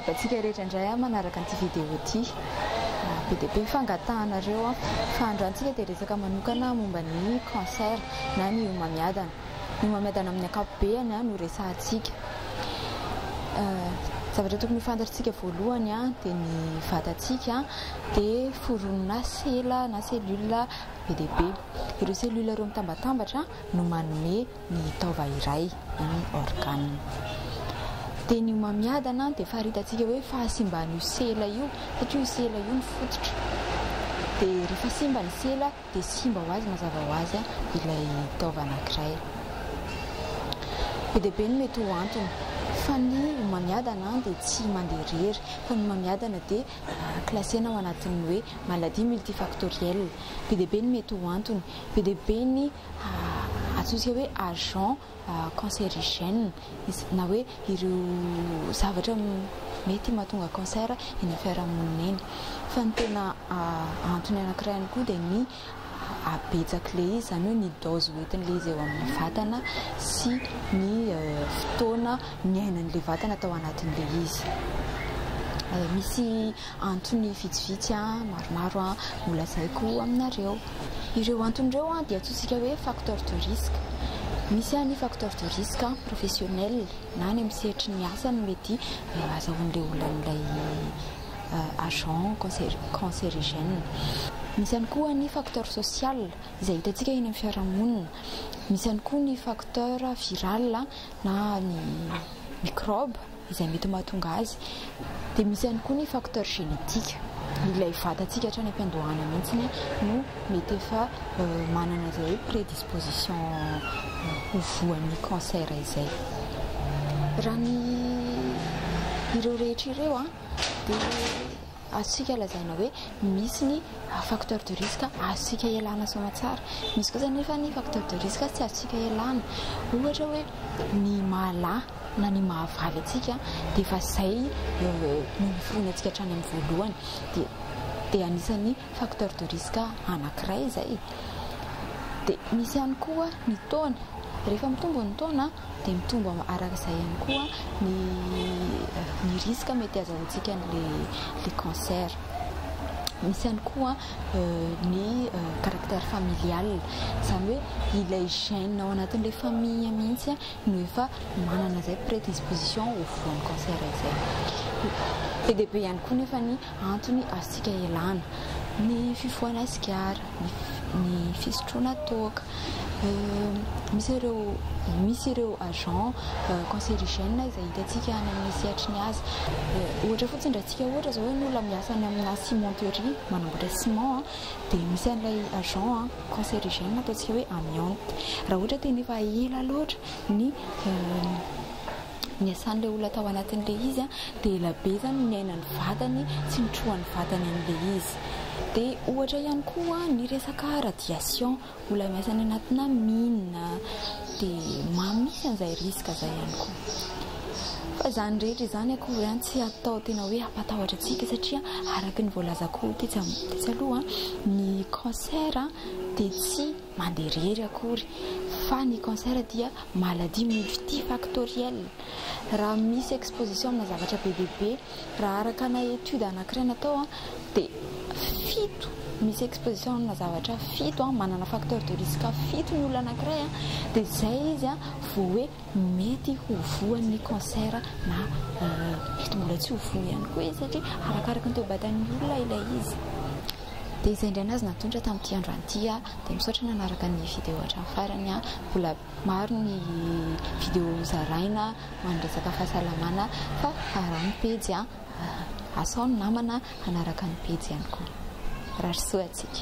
manaraka antsika rehetra indray manaraka an'ity vidéo ity be dia be fangatahanareo fa androantsika dia resaka manokana momba ny cancer na ny homamiadana. Ny homamiadana amin'ny ankapobeny no resahantsika. Zavatra tokony fantatritsika voalohany dia ny vatantsika dia foronina sela na cellule be dia be. Ireo cellule ireo mitambatambatra no manome ny taova iray ny organe. Dia ny homamiadana dia faharitantsika hoe fahasimban'io sela io satria io sela io ny fototra. Dia rehefa simba ny sela dia simba ho azy mazava ho azy ilay taova anankiray. Be dia be ny mety ho antony fa ny homamiadana dia tsy mandeha irery fa ny homamiadana dia klasena ao anatin'ny hoe maladie multifactorielle. Be dia be ny mety ho antony, be dia be ny atsotsika hoe agent cancérigène na hoe ireo zavatra mety mahatonga cancer eny fiarahamonina eny. Fa ny tena antony anankiray ihany koa dia ny abetsaka ilay izy, izany hoe ny dose hoentin'ilay izy eo amin'ny vatana sy ny fotoana niainan'ilay vatana tao anatin'ilay izy. Misy antony vitsivitsy maromaro no lazaiko aminareo. Ireo anton'ireo dia atsotsika hoe facteur de risque. Misy ny facteur de risque professionnel na ny misihetry ny asa no mety azahoan'ilay olon'ilay agent cancérigène. Misy ihany koa ny facteur social izay hitantsika eny amin'ny fiarahamonina. Misy ihany koa ny facteur viral na ny microbe izay mety mahatonga azy. Dia misy ihany koa ny facteur génétique. Ilay vatantsika hatrany am-piandohana mihitsy no mety efa manana izay hoe prédisposition ho voan'ny cancer izay. Raha ny ireo rehetra ireo dia azontsika lazaina hoe misy ny facteur de risque azontsika ialana soamatsara. Misy kosa nefa ny facteur de risque tsy azontsika ialana. Ohatra hoe ny mahalahy na ny mahavavy atsika dia efa izay no niforona antsika hatrany amin'ny voalohany dia anisan'ny facteur de risque anankiray izay. Dia misy ihany koa ny taona. Rehefa mitombo ny taona dia mitombo arak'izay ihany koa ny risque mety azahoantsika ny cancer. Misy ihany koa ny caractère familial, izany hoe ilay gène ao anatin'ilay famille mihitsy no efa manana izay prédisposition ho voan'ny cancer izay. Be dia be ihany koa nefa ny antony azontsika ialana, ny fifohana sigara, ny fisotroana toaka. Misy ireo agent cancérigène izay hitantsika any amin'ny sehatry ny azy. Ohatra fotsiny raha tsika ohatra izao hoe ny olona miasa any amina cimenterie manamboatra ciment dia misy an'ilay agent cancérigène ataontsika hoe amiante. Raha ohatra tena efa ela loatra ny asan'ilay olona tao anatin'ilay izy dia ela be izany ny ainan'ny vatany sy ny trohan'ny vatany amin'ilay izy. Dia ohatra ihany koa ny resaka radiation, olona miasa any anatina mine dia misy an'izay risque izay ihany koa. Fa izany rehetra izany akory tsy atao tena hoe hampatahotra antsika satria araka ny voalazako tetsy aloha ny cancer dia tsy mandeha irery akory fa ny cancer dia maladie multifactorielle. Raha misy exposition amina zavatra be dia be, raha araka na étude anankiray natao dia fito misy exposition amina zavatra fito manana facteur de risque fito ny olona anankiray dia izay izy vao hoe mety ho voan'ny cancer na mety mbola tsy ho voa ihany koa izy satria arakaraka ny toe-batan'ny olona ilay izy. Dia izay indray anazy natondra tamin'ity androany ity dia misaotra nanaraka ny vidéo hatramin'ny farany. Mbola maro ny vidéo zaraina manresaka fahasalamana fa raha ny pejy asao ny namana hanaraka ny pejy ihany koa. Raha soa antsika.